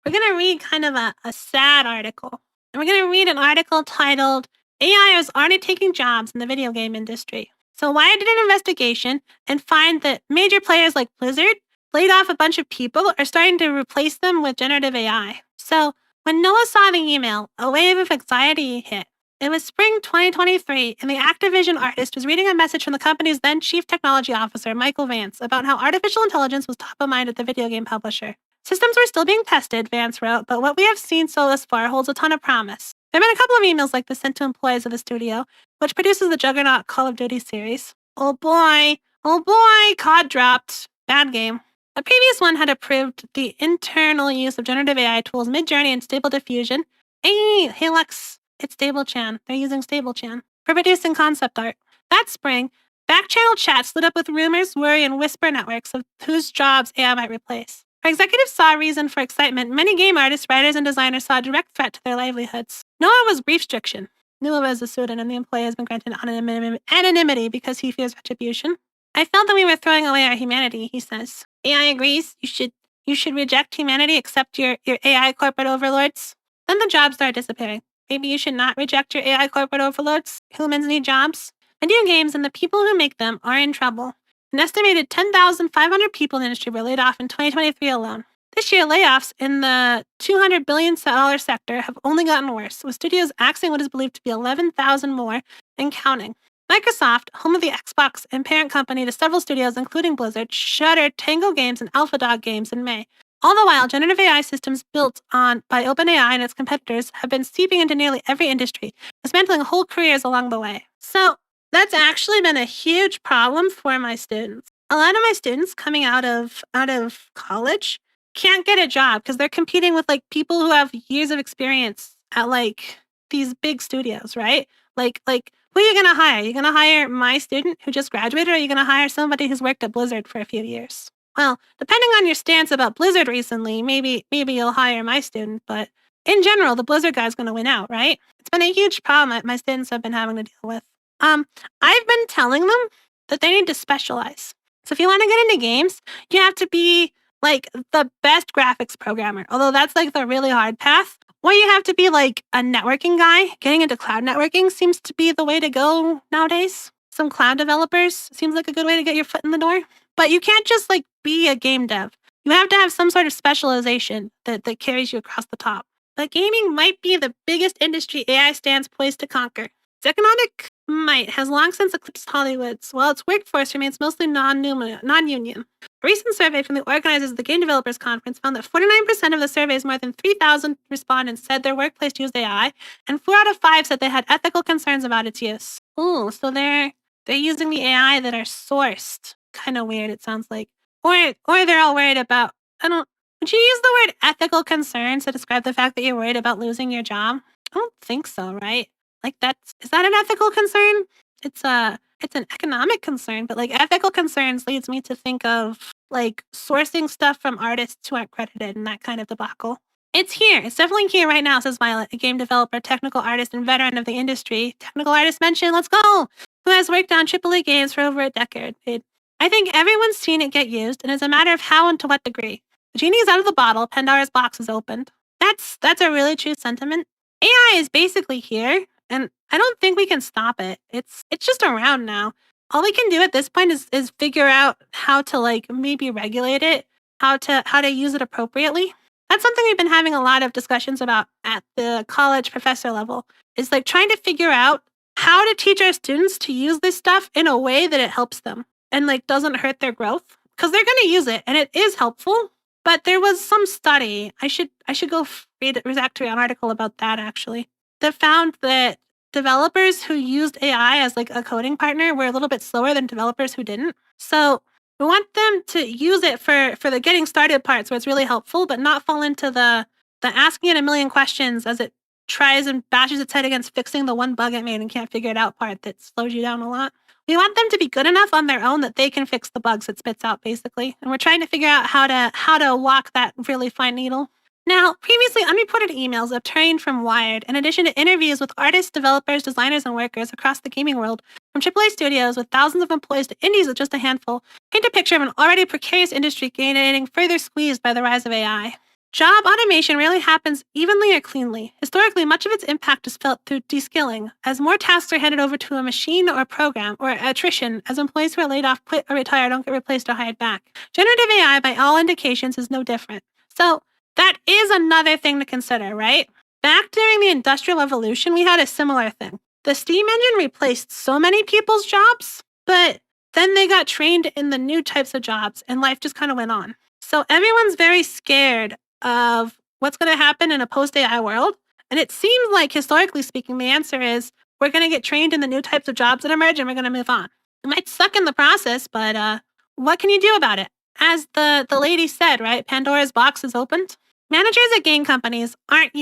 we're going to read kind of a sad article. And we're going to read an article titled, AI is already taking jobs in the video game industry. So Wired did an investigation and find that major players like Blizzard laid off a bunch of people are starting to replace them with generative AI. So when Noah saw the email, a wave of anxiety hit. It was spring 2023, and the Activision artist was reading a message from the company's then chief technology officer, Michael Vance, about how artificial intelligence was top of mind at the video game publisher. Systems were still being tested, Vance wrote, but what we have seen so thus far holds a ton of promise. There have been a couple of emails like this sent to employees of the studio, which produces the juggernaut Call of Duty series. Oh boy, COD dropped. Bad game. A previous one had approved the internal use of generative AI tools Midjourney and Stable Diffusion. Hey Lex, it's StableChan. They're using StableChan for producing concept art. That spring, back-channel chats lit up with rumors, worry, and whisper networks of whose jobs AI might replace. Our executives saw reason for excitement. Many game artists, writers, and designers saw a direct threat to their livelihoods. Noah was brief striction. Noah is a student, and the employee has been granted anonymity because he fears retribution. I felt that we were throwing away our humanity, he says. AI agrees. You should reject humanity, accept your AI corporate overlords. Then the jobs start disappearing. Maybe you should not reject your AI corporate overlords. Humans need jobs. Video games and the people who make them are in trouble. An estimated 10,500 people in the industry were laid off in 2023 alone. This year, layoffs in the $200 billion sector have only gotten worse, with studios axing what is believed to be 11,000 more and counting. Microsoft, home of the Xbox and parent company to several studios, including Blizzard, shuttered Tango Games and AlphaDog Games in May. All the while, generative AI systems built by OpenAI and its competitors have been seeping into nearly every industry, dismantling whole careers along the way. So that's actually been a huge problem for my students. A lot of my students coming out of college can't get a job because they're competing with like people who have years of experience at like these big studios, right? Like who are you gonna hire? Are you gonna hire my student who just graduated, or are you gonna hire somebody who's worked at Blizzard for a few years? Well, depending on your stance about Blizzard recently, maybe you'll hire my student, but in general, the Blizzard guy's gonna win out, right? It's been a huge problem that my students have been having to deal with. I've been telling them that they need to specialize. So if you want to get into games, you have to be like the best graphics programmer, although that's like the really hard path. Or you have to be like a networking guy. Getting into cloud networking seems to be the way to go nowadays. Some cloud developers seems like a good way to get your foot in the door. But you can't just like be a game dev. You have to have some sort of specialization that carries you across the top. But gaming might be the biggest industry AI stands poised to conquer. Its economic might has long since eclipsed Hollywood's, while its workforce remains mostly non-union. A recent survey from the organizers of the Game Developers Conference found that 49% of the survey's more than 3,000 respondents said their workplace used AI, and 4 out of 5 said they had ethical concerns about its use. Ooh, so they're using the AI that are sourced. Kind of weird, it sounds like. Or they're all worried about, would you use the word ethical concerns to describe the fact that you're worried about losing your job? I don't think so, right? Like is that an ethical concern? It's an economic concern, but like ethical concerns leads me to think of like sourcing stuff from artists who aren't credited and that kind of debacle. It's here. It's definitely here right now, says Violet, a game developer, technical artist, and veteran of the industry. Technical artist mentioned, let's go, who has worked on AAA games for over a decade. I think everyone's seen it get used, and it's a matter of how and to what degree. The genie's out of the bottle, Pandora's box is opened. That's a really true sentiment. AI is basically here, and I don't think we can stop it. It's just around now. All we can do at this point is figure out how to like maybe regulate it, how to use it appropriately. That's something we've been having a lot of discussions about at the college professor level. Is like trying to figure out how to teach our students to use this stuff in a way that it helps them and like doesn't hurt their growth, because they're going to use it and it is helpful. But there was some study, I should go read an article about that actually, that found that developers who used AI as like a coding partner were a little bit slower than developers who didn't. So we want them to use it for the getting started parts where it's really helpful, but not fall into the asking it a million questions as it tries and bashes its head against fixing the one bug it made and can't figure it out part that slows you down a lot. We want them to be good enough on their own that they can fix the bugs it spits out, basically. And we're trying to figure out how to walk that really fine needle. Now, previously unreported emails obtained from Wired, in addition to interviews with artists, developers, designers, and workers across the gaming world, from AAA studios with thousands of employees to indies with just a handful, paint a picture of an already precarious industry getting further squeezed by the rise of AI. Job automation rarely happens evenly or cleanly. Historically, much of its impact is felt through deskilling, as more tasks are handed over to a machine or program, or attrition, as employees who are laid off, quit, or retire don't get replaced or hired back. Generative AI, by all indications, is no different. So that is another thing to consider, right? Back during the Industrial Revolution, we had a similar thing. The steam engine replaced so many people's jobs, but then they got trained in the new types of jobs, and life just kind of went on. So everyone's very scared of what's going to happen in a post-AI world. And it seems like, historically speaking, the answer is we're going to get trained in the new types of jobs that emerge and we're going to move on. It might suck in the process, but what can you do about it? As the lady said, right, Pandora's box is opened. Managers at game companies aren't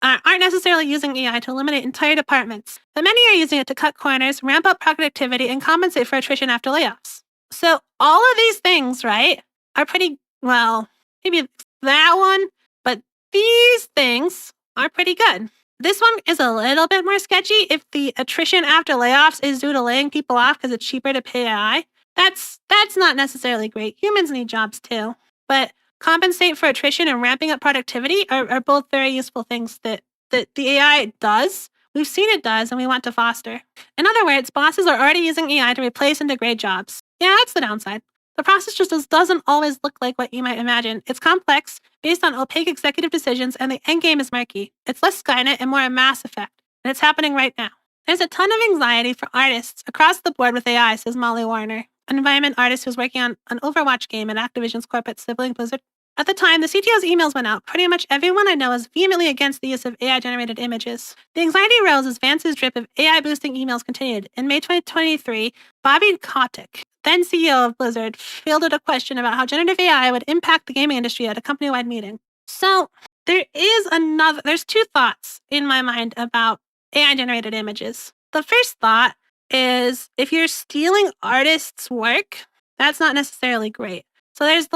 necessarily using AI to eliminate entire departments, but many are using it to cut corners, ramp up productivity, and compensate for attrition after layoffs. So all of these things, right, are pretty, well, maybe that one, but these things are pretty good. This one is a little bit more sketchy. If the attrition after layoffs is due to laying people off because it's cheaper to pay AI, that's not necessarily great. Humans need jobs too, but compensate for attrition and ramping up productivity are both very useful things that the AI does. We've seen it does, and we want to foster. In other words, bosses are already using AI to replace and degrade jobs. Yeah, that's the downside. The process just doesn't always look like what you might imagine. It's complex, based on opaque executive decisions, and the endgame is murky. It's less Skynet and more a Mass Effect, and it's happening right now. There's a ton of anxiety for artists across the board with AI, says Molly Warner, an environment artist who's working on an Overwatch game at Activision's corporate sibling Blizzard. At the time the CTO's emails went out, pretty much everyone I know is vehemently against the use of AI-generated images. The anxiety rose as Vance's drip of AI-boosting emails continued. In May 2023, Bobby Kotick, then CEO of Blizzard, fielded a question about how generative AI would impact the gaming industry at a company-wide meeting. So there's two thoughts in my mind about AI-generated images. The first thought is, if you're stealing artists' work, that's not necessarily great. So there's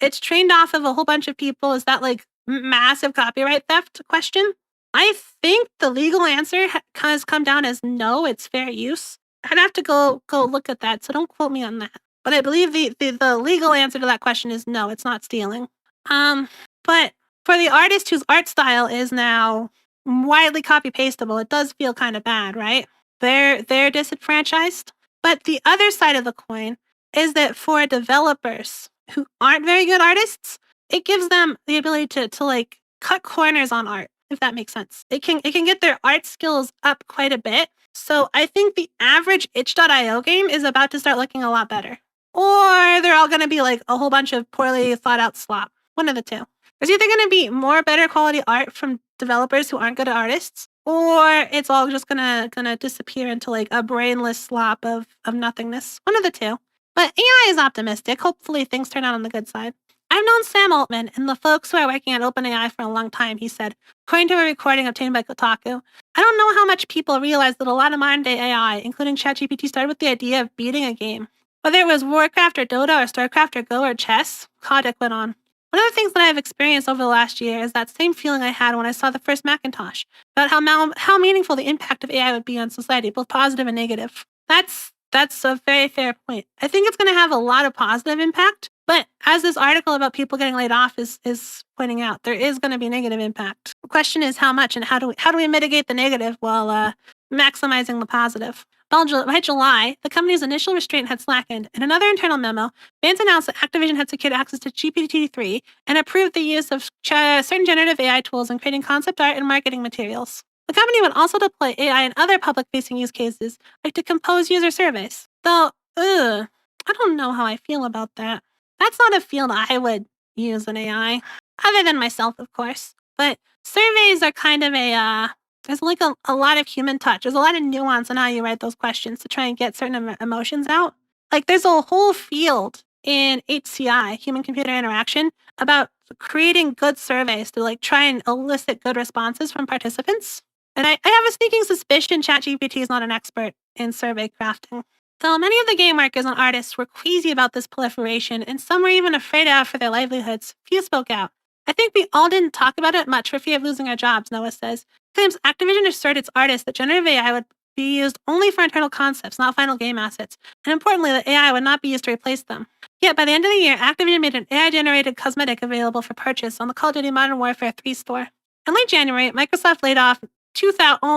it's trained off of a whole bunch of people. Is that like massive copyright theft question? I think the legal answer has come down as no, it's fair use. I'd have to go look at that, so don't quote me on that. But I believe the legal answer to that question is no, it's not stealing. But for the artist whose art style is now widely copy-pastable, it does feel kind of bad, right? They're disenfranchised. But the other side of the coin is that for developers who aren't very good artists, it gives them the ability to like cut corners on art, if that makes sense. It can get their art skills up quite a bit. So I think the average itch.io game is about to start looking a lot better. Or they're all going to be like a whole bunch of poorly thought out slop. One of the two. There's either going to be more better quality art from developers who aren't good artists, or it's all just gonna disappear into like a brainless slop of nothingness. One of the two. But AI is optimistic. Hopefully things turn out on the good side. I've known Sam Altman and the folks who are working at OpenAI for a long time, he said, according to a recording obtained by Kotaku. I don't know how much people realize that a lot of modern-day AI, including ChatGPT, started with the idea of beating a game. Whether it was Warcraft or Dota or Starcraft or Go or chess, Kotick went on. One of the things that I've experienced over the last year is that same feeling I had when I saw the first Macintosh, about how meaningful the impact of AI would be on society, both positive and negative. That's a very fair point. I think it's going to have a lot of positive impact, but as this article about people getting laid off is pointing out, there is going to be negative impact. The question is how much, and how do we mitigate the negative while maximizing the positive? Well, by July, the company's initial restraint had slackened. In another internal memo, Vance announced that Activision had secured access to GPT-3 and approved the use of certain generative AI tools in creating concept art and marketing materials. The company would also deploy AI in other public-facing use cases, like to compose user surveys. Though, I don't know how I feel about that. That's not a field I would use an AI, other than myself, of course. But surveys are kind of there's like a lot of human touch. There's a lot of nuance in how you write those questions to try and get certain emotions out. Like there's a whole field in HCI, human-computer interaction, about creating good surveys to like try and elicit good responses from participants. And I have a sneaking suspicion ChatGPT is not an expert in survey crafting. Though many of the game workers and artists were queasy about this proliferation, and some were even afraid out for their livelihoods, few spoke out. I think we all didn't talk about it much for fear of losing our jobs, Noah says. Claims Activision assured its artists that generative AI would be used only for internal concepts, not final game assets, and importantly, that AI would not be used to replace them. Yet by the end of the year, Activision made an AI-generated cosmetic available for purchase on the Call of Duty Modern Warfare 3 store. In late January, Microsoft laid off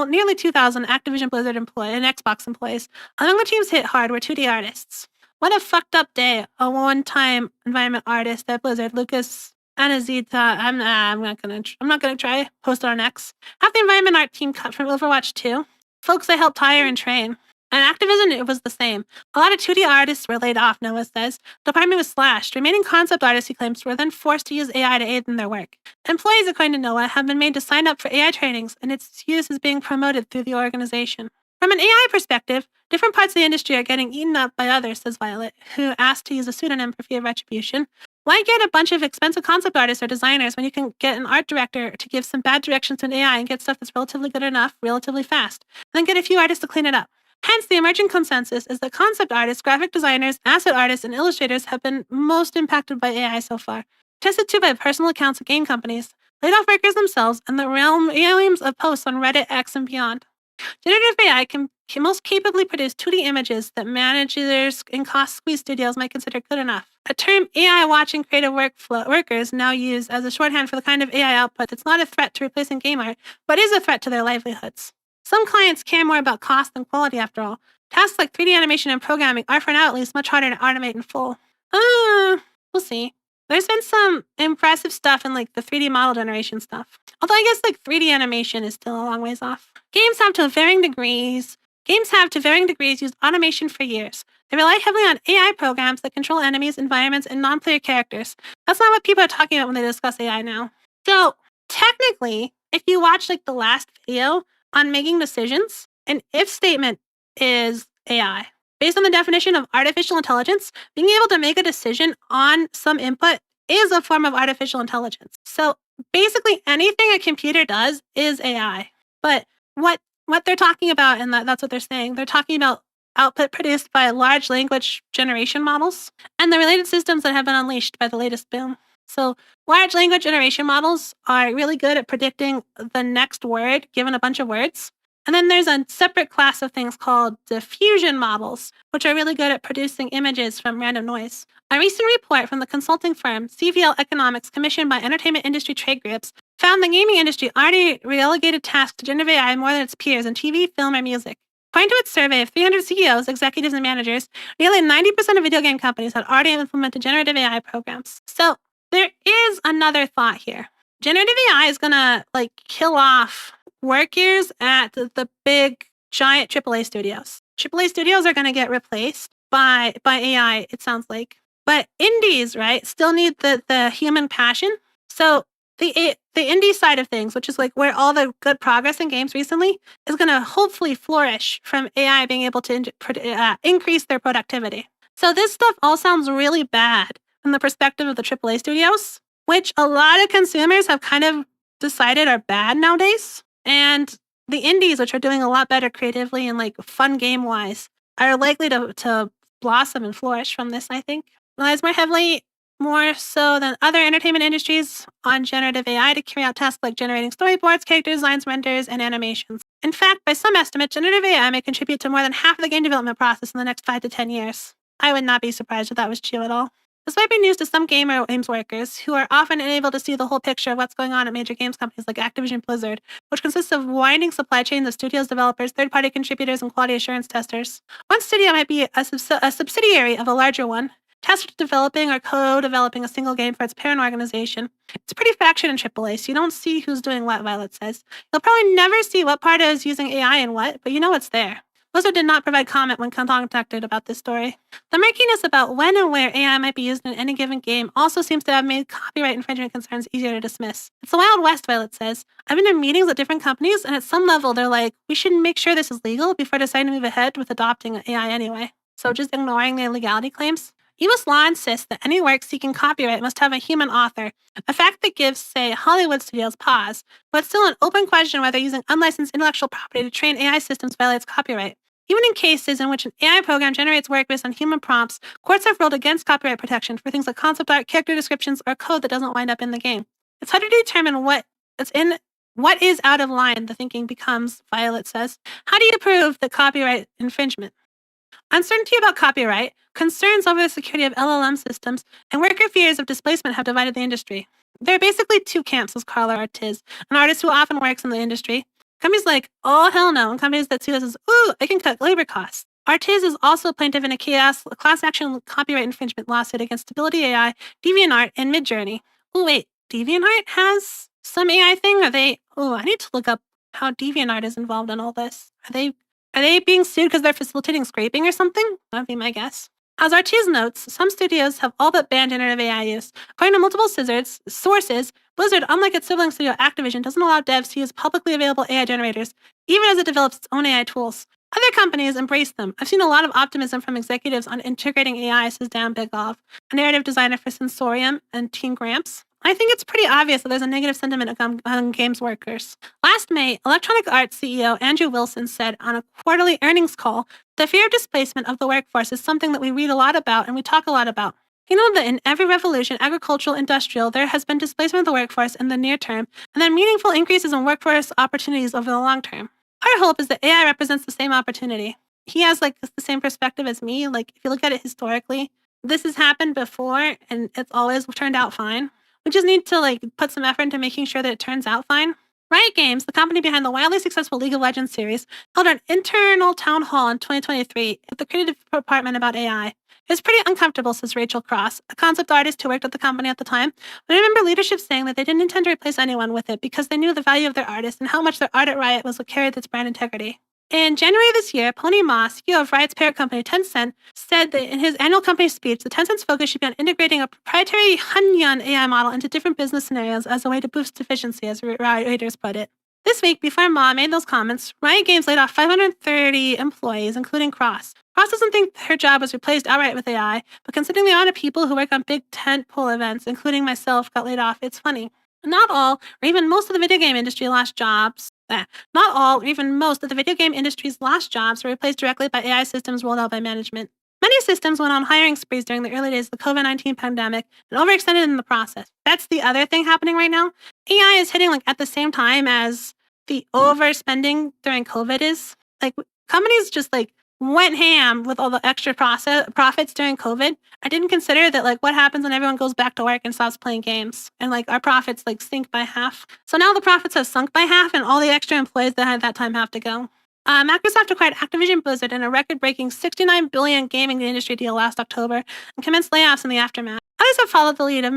nearly 2,000 Activision Blizzard and Xbox employees. Among the teams hit hard were 2D artists. What a fucked up day! A one-time environment artist at Blizzard, Lucas Anazita. I'm not gonna try. Posted on X. Half the environment art team cut from Overwatch 2. Folks I helped hire and train. And Activision, it was the same. A lot of 2D artists were laid off, Noah says. The department was slashed. Remaining concept artists, he claims, were then forced to use AI to aid in their work. Employees, according to Noah, have been made to sign up for AI trainings, and its use is being promoted through the organization. From an AI perspective, different parts of the industry are getting eaten up by others, says Violet, who asked to use a pseudonym for fear of retribution. Why get a bunch of expensive concept artists or designers when you can get an art director to give some bad directions to an AI and get stuff that's relatively good enough relatively fast, and then get a few artists to clean it up? Hence, the emerging consensus is that concept artists, graphic designers, asset artists, and illustrators have been most impacted by AI so far. Tested too by personal accounts of game companies, laid off workers themselves, and the realms of posts on Reddit, X, and beyond. Generative AI can most capably produce 2D images that managers in cost-squeezed studios might consider good enough. A term AI watching creative workers now use as a shorthand for the kind of AI output that's not a threat to replacing game art, but is a threat to their livelihoods. Some clients care more about cost than quality, after all. Tasks like 3D animation and programming are, for now at least, much harder to automate in full. We'll see. There's been some impressive stuff in like the 3D model generation stuff. Although I guess like 3D animation is still a long ways off. Games have to varying degrees used automation for years. They rely heavily on AI programs that control enemies, environments, and non-player characters. That's not what people are talking about when they discuss AI now. So technically, if you watch like the last video on making decisions, an if statement is AI. Based on the definition of artificial intelligence, being able to make a decision on some input is a form of artificial intelligence. So basically anything a computer does is AI. But what they're talking about, and that's what they're saying, they're talking about output produced by large language generation models and the related systems that have been unleashed by the latest boom. So large language generation models are really good at predicting the next word given a bunch of words. And then there's a separate class of things called diffusion models, which are really good at producing images from random noise. A recent report from the consulting firm CVL Economics, commissioned by entertainment industry trade groups, found the gaming industry already relegated tasks to generative AI more than its peers in TV, film, and music. According to its survey of 300 CEOs, executives, and managers, nearly 90% of video game companies had already implemented generative AI programs. So there is another thought here. Generative AI is gonna like kill off work years at the big giant AAA studios. AAA studios are gonna get replaced by AI, it sounds like. But indies, right, still need the human passion. So the indie side of things, which is like where all the good progress in games recently, is gonna hopefully flourish from AI being able to increase their productivity. So this stuff all sounds really bad from the perspective of the AAA studios, which a lot of consumers have kind of decided are bad nowadays. And the indies, which are doing a lot better creatively and like fun game-wise, are likely to blossom and flourish from this, I think. Relies more so than other entertainment industries on generative AI to carry out tasks like generating storyboards, character designs, renders, and animations. In fact, by some estimates, generative AI may contribute to more than half of the game development process in the next 5 to 10 years. I would not be surprised if that was true at all. This might be news to some games workers who are often unable to see the whole picture of what's going on at major games companies like Activision Blizzard, which consists of winding supply chains of studios, developers, third-party contributors, and quality assurance testers. One studio might be a subsidiary of a larger one, tasked with developing or co-developing a single game for its parent organization. It's pretty fractured in AAA, so you don't see who's doing what, Violet says. You'll probably never see what part is using AI and what, but you know it's there. Blizzard did not provide comment when contacted about this story. The murkiness about when and where AI might be used in any given game also seems to have made copyright infringement concerns easier to dismiss. It's the Wild West, Violet says. I've been in meetings at different companies, and at some level they're like, we should make sure this is legal before deciding to move ahead with adopting AI anyway. So just ignoring the legality claims. U.S. law insists that any work seeking copyright must have a human author, a fact that gives, say, Hollywood studios pause, but it's still an open question whether using unlicensed intellectual property to train AI systems violates copyright. Even in cases in which an AI program generates work based on human prompts, courts have ruled against copyright protection for things like concept art, character descriptions, or code that doesn't wind up in the game. It's hard to determine what is out of line, the thinking becomes, Violet says. How do you prove the copyright infringement? Uncertainty about copyright, concerns over the security of LLM systems and worker fears of displacement have divided the industry. There are basically two camps, says Carla Ortiz, an artist who often works in the industry. Companies like, oh, hell no, and companies that see us as, ooh, I can cut labor costs. Ortiz is also a plaintiff in a class action copyright infringement lawsuit against Stability AI, DeviantArt, and Midjourney. Oh, wait, DeviantArt has some AI thing? Are they, oh, I need to look up how DeviantArt is involved in all this. Are they being sued because they're facilitating scraping or something? That'd be my guess. As Ortiz notes, some studios have all but banned generative AI use. According to multiple sources, Blizzard, unlike its sibling studio Activision, doesn't allow devs to use publicly available AI generators, even as it develops its own AI tools. Other companies embrace them. I've seen a lot of optimism from executives on integrating AI, says Dan Bigloff, a narrative designer for Sensorium and Team Gramps. I think it's pretty obvious that there's a negative sentiment among games workers. Last May, Electronic Arts CEO Andrew Wilson said on a quarterly earnings call, the fear of displacement of the workforce is something that we read a lot about and we talk a lot about. You know that in every revolution, agricultural, industrial, there has been displacement of the workforce in the near term, and then meaningful increases in workforce opportunities over the long term. Our hope is that AI represents the same opportunity. He has the same perspective as me. If you look at it historically, this has happened before and it's always turned out fine. We just need to put some effort into making sure that it turns out fine. Riot Games, the company behind the wildly successful League of Legends series, held an internal town hall in 2023 at the creative department about AI. It was pretty uncomfortable, says Rachel Cross, a concept artist who worked at the company at the time. But I remember leadership saying that they didn't intend to replace anyone with it because they knew the value of their artist and how much their art at Riot was what carried its brand integrity. In January this year, Pony Ma, CEO of Riot's parent company Tencent, said that in his annual company speech, the Tencent's focus should be on integrating a proprietary Hunyuan AI model into different business scenarios as a way to boost efficiency, as Reuters put it. This week, before Ma made those comments, Riot Games laid off 530 employees, including Cross. Cross doesn't think her job was replaced outright with AI, but considering the amount of people who work on big tentpole events, including myself, got laid off, it's funny. Not all, or even most of the video game industry lost jobs. Not all, or even most of the video game industry's lost jobs were replaced directly by AI systems rolled out by management. Many systems went on hiring sprees during the early days of the COVID-19 pandemic and overextended in the process. That's the other thing happening right now. AI is hitting at the same time as the overspending during COVID is. Companies just went ham with all the extra profits during COVID. I didn't consider that what happens when everyone goes back to work and stops playing games and our profits sink by half. So now the profits have sunk by half and all the extra employees that had that time have to go. Microsoft acquired Activision Blizzard in a record-breaking $69 billion gaming industry deal last October and commenced layoffs in the aftermath. Others have followed the lead at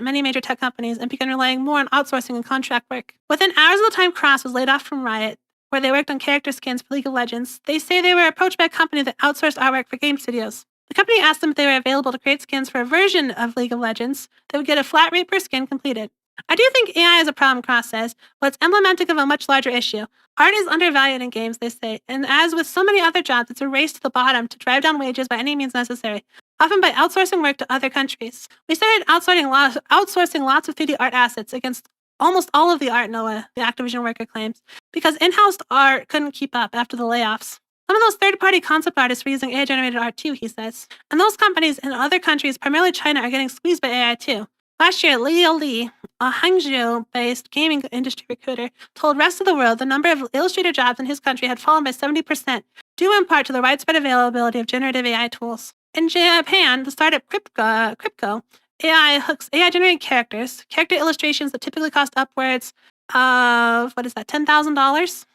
many major tech companies and begun relying more on outsourcing and contract work. Within hours of the time Cross was laid off from Riot, where they worked on character skins for League of Legends, they say they were approached by a company that outsourced artwork for game studios. The company asked them if they were available to create skins for a version of League of Legends that would get a flat rate per skin completed. I do think AI is a problem, Cross says, but it's emblematic of a much larger issue. Art is undervalued in games, they say, and as with so many other jobs, it's a race to the bottom to drive down wages by any means necessary, often by outsourcing work to other countries. We started outsourcing lots of 3D art assets against almost all of the art, Noah, the Activision worker claims, because in-house art couldn't keep up after the layoffs. Some of those third-party concept artists were using AI-generated art too, he says. And those companies in other countries, primarily China, are getting squeezed by AI too. Last year, Leo Li, a Hangzhou-based gaming industry recruiter, told Rest of the World the number of Illustrator jobs in his country had fallen by 70%, due in part to the widespread availability of generative AI tools. In Japan, the startup Crypto AI hooks AI-generated character illustrations that typically cost upwards of, $10,000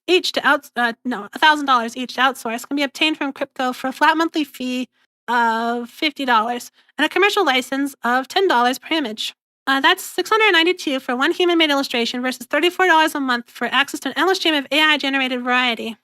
each to $1,000 each to outsource, can be obtained from Crypto for a flat monthly fee of $50 and a commercial license of $10 per image. That's $692 for one human-made illustration versus $34 a month for access to an endless stream of AI-generated variety.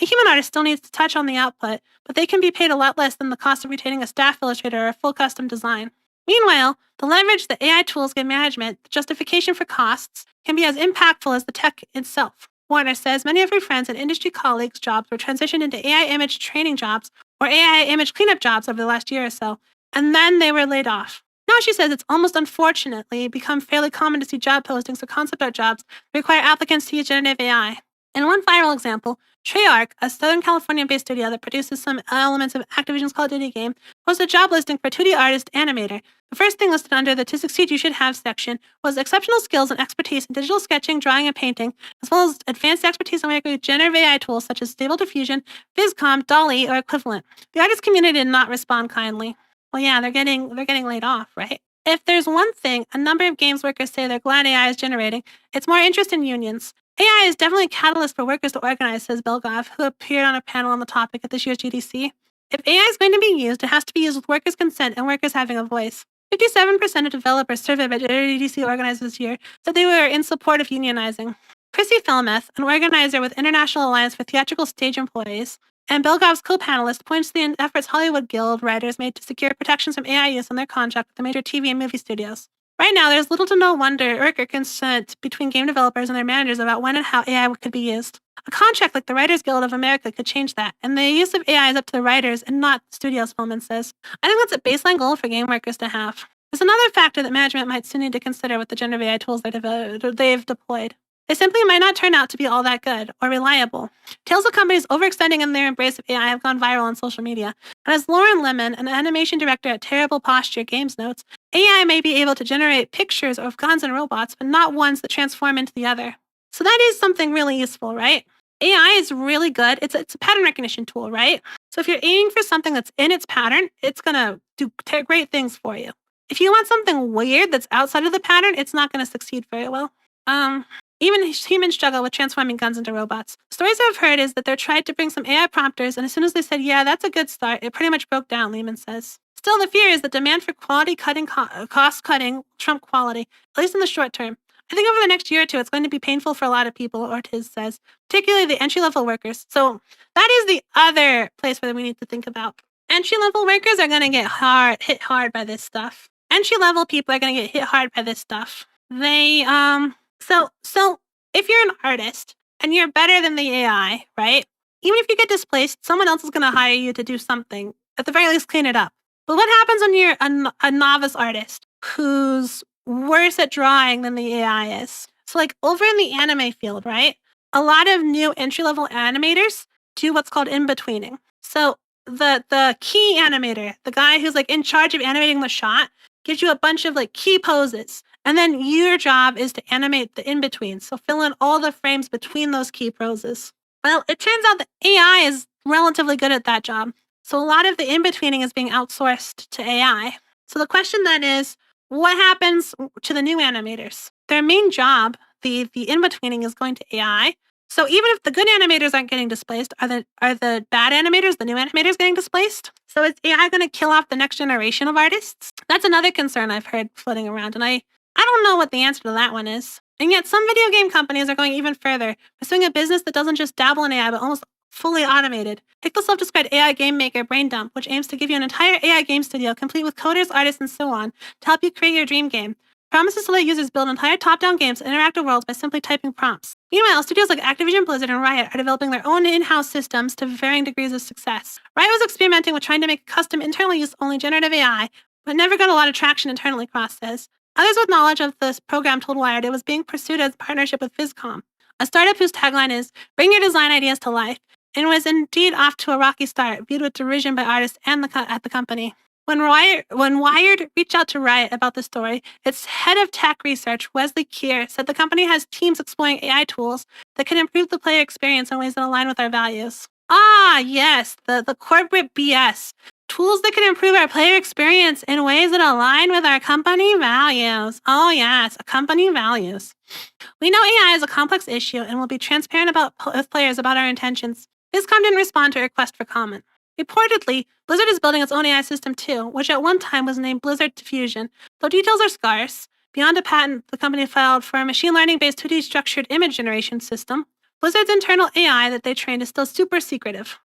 A human artist still needs to touch on the output, but they can be paid a lot less than the cost of retaining a staff illustrator or a full custom design. Meanwhile, the leverage that AI tools give management, the justification for costs, can be as impactful as the tech itself. Warner says many of her friends and industry colleagues' jobs were transitioned into AI image training jobs or AI image cleanup jobs over the last year or so, and then they were laid off. Now she says it's almost unfortunately become fairly common to see job postings for concept art jobs that require applicants to use generative AI. In one viral example, Treyarch, a Southern California-based studio that produces some elements of Activision's Call of Duty game, posted a job listing for 2D artist animator. The first thing listed under the "To succeed, you should have" section was exceptional skills and expertise in digital sketching, drawing, and painting, as well as advanced expertise in working with generative AI tools such as Stable Diffusion, Viscom, DALL-E, or equivalent. The artist community did not respond kindly. Well, yeah, they're getting laid off, right? If there's one thing a number of games workers say they're glad AI is generating, it's more interest in unions. AI is definitely a catalyst for workers to organize, says Belgov, who appeared on a panel on the topic at this year's GDC. If AI is going to be used, it has to be used with workers' consent and workers having a voice. 57% of developers surveyed by GDC organizers this year said they were in support of unionizing. Chrissy Felmeth, an organizer with International Alliance for Theatrical Stage Employees, and Belgov's co-panelist, points to the efforts Hollywood Guild writers made to secure protections from AI use on their contract with the major TV and movie studios. Right now, there's little to no worker consent between game developers and their managers about when and how AI could be used. A contract like the Writers Guild of America could change that, and the use of AI is up to the writers and not the studios, Pullman says. I think that's a baseline goal for game workers to have. There's another factor that management might soon need to consider with the generative AI tools they've deployed. They simply might not turn out to be all that good or reliable. Tales of companies overextending in their embrace of AI have gone viral on social media. And as Lauren Lemon, an animation director at Terrible Posture Games, notes, AI may be able to generate pictures of guns and robots, but not ones that transform into the other. So that is something really useful, right? AI is really good. It's a pattern recognition tool, right? So if you're aiming for something that's in its pattern, it's going to do great things for you. If you want something weird that's outside of the pattern, it's not going to succeed very well. Even humans struggle with transforming guns into robots. Stories I've heard is that they tried to bring some AI prompters, and as soon as they said, yeah, that's a good start, it pretty much broke down, Lehman says. Still, the fear is that demand for cost-cutting trump quality, at least in the short term. I think over the next year or two, it's going to be painful for a lot of people, Ortiz says, particularly the entry-level workers. So that is the other place where we need to think about. Entry-level workers are going to get hit hard by this stuff. Entry-level people are going to get hit hard by this stuff. So if you're an artist and you're better than the AI, right? Even if you get displaced, someone else is going to hire you to do something. At the very least, clean it up. But what happens when you're a novice artist who's worse at drawing than the AI is? So like over in the anime field, right? A lot of new entry-level animators do what's called in-betweening. So the key animator, the guy who's like in charge of animating the shot, gives you a bunch of like key poses. And then your job is to animate the in-between. So fill in all the frames between those key poses. Well, it turns out that AI is relatively good at that job. So a lot of the in-betweening is being outsourced to AI. So the question then is, what happens to the new animators? Their main job, the in-betweening, is going to AI. So even if the good animators aren't getting displaced, are the bad animators, the new animators, getting displaced? So is AI going to kill off the next generation of artists? That's another concern I've heard floating around, and I don't know what the answer to that one is. And yet some video game companies are going even further, pursuing a business that doesn't just dabble in AI, but almost fully automated. Take the self-described AI game maker Braindump, which aims to give you an entire AI game studio, complete with coders, artists, and so on, to help you create your dream game. Promises to let users build entire top-down games and interactive worlds by simply typing prompts. Meanwhile, studios like Activision Blizzard and Riot are developing their own in-house systems to varying degrees of success. Riot was experimenting with trying to make custom internal use-only generative AI, but never got a lot of traction internally, Cross says. Others with knowledge of this program told Wired it was being pursued as a partnership with Viscom, a startup whose tagline is, "Bring your design ideas to life," and was indeed off to a rocky start, viewed with derision by artists and at the company. When Wired reached out to Riot about the story, its head of tech research, Wesley Keir, said the company has teams exploring AI tools that can improve the player experience in ways that align with our values. Ah, yes, the corporate BS. Tools that can improve our player experience in ways that align with our company values. Oh, yes, company values. We know AI is a complex issue and will be transparent with players about our intentions. Viscom didn't respond to a request for comment. Reportedly, Blizzard is building its own AI system too, which at one time was named Blizzard Diffusion. Though details are scarce, beyond a patent the company filed for a machine learning-based 2D structured image generation system, Blizzard's internal AI that they trained is still super secretive.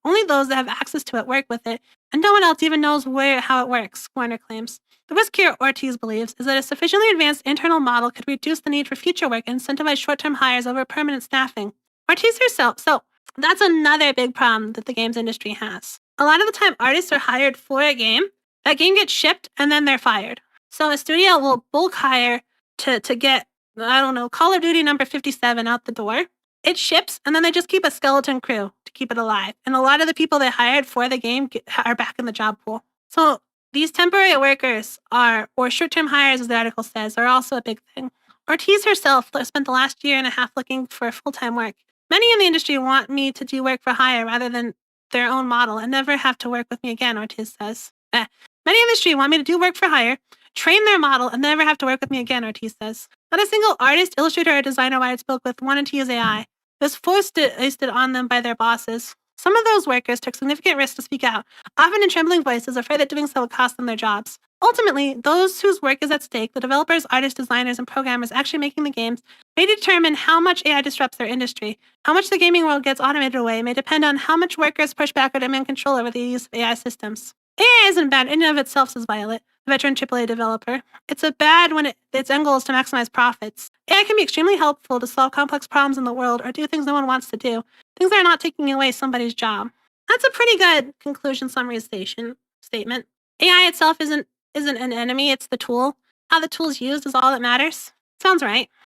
Only those that have access to it work with it, and no one else even knows how it works, Warner claims. The risk here, Ortiz believes, is that a sufficiently advanced internal model could reduce the need for future work and incentivize short-term hires over permanent staffing. Ortiz herself, so that's another big problem that the games industry has. A lot of the time, artists are hired for a game, that game gets shipped, and then they're fired. So a studio will bulk hire to get, I don't know, Call of Duty number 57 out the door, It ships, and then they just keep a skeleton crew to keep it alive. And a lot of the people they hired for the game are back in the job pool. So these temporary workers or short-term hires, as the article says, are also a big thing. Ortiz herself spent the last year and a half looking for full-time work. Many in the industry want me to do work for hire rather than their own model and never have to work with me again, Ortiz says. Many in the industry want me to do work for hire, train their model, and never have to work with me again, Ortiz says. Not a single artist, illustrator, or designer I spoke with wanted to use AI. It was forced on them by their bosses. Some of those workers took significant risks to speak out, often in trembling voices, afraid that doing so would cost them their jobs. Ultimately, those whose work is at stake, the developers, artists, designers, and programmers actually making the games, may determine how much AI disrupts their industry. How much the gaming world gets automated away may depend on how much workers push back or demand control over the use of AI systems. AI isn't bad in and of itself, says Violet, a veteran AAA developer. It's a bad when its end goal is to maximize profits. AI can be extremely helpful to solve complex problems in the world or do things no one wants to do, things that are not taking away somebody's job. That's a pretty good conclusion statement. AI itself isn't an enemy, it's the tool. How the tool's used is all that matters. Sounds right.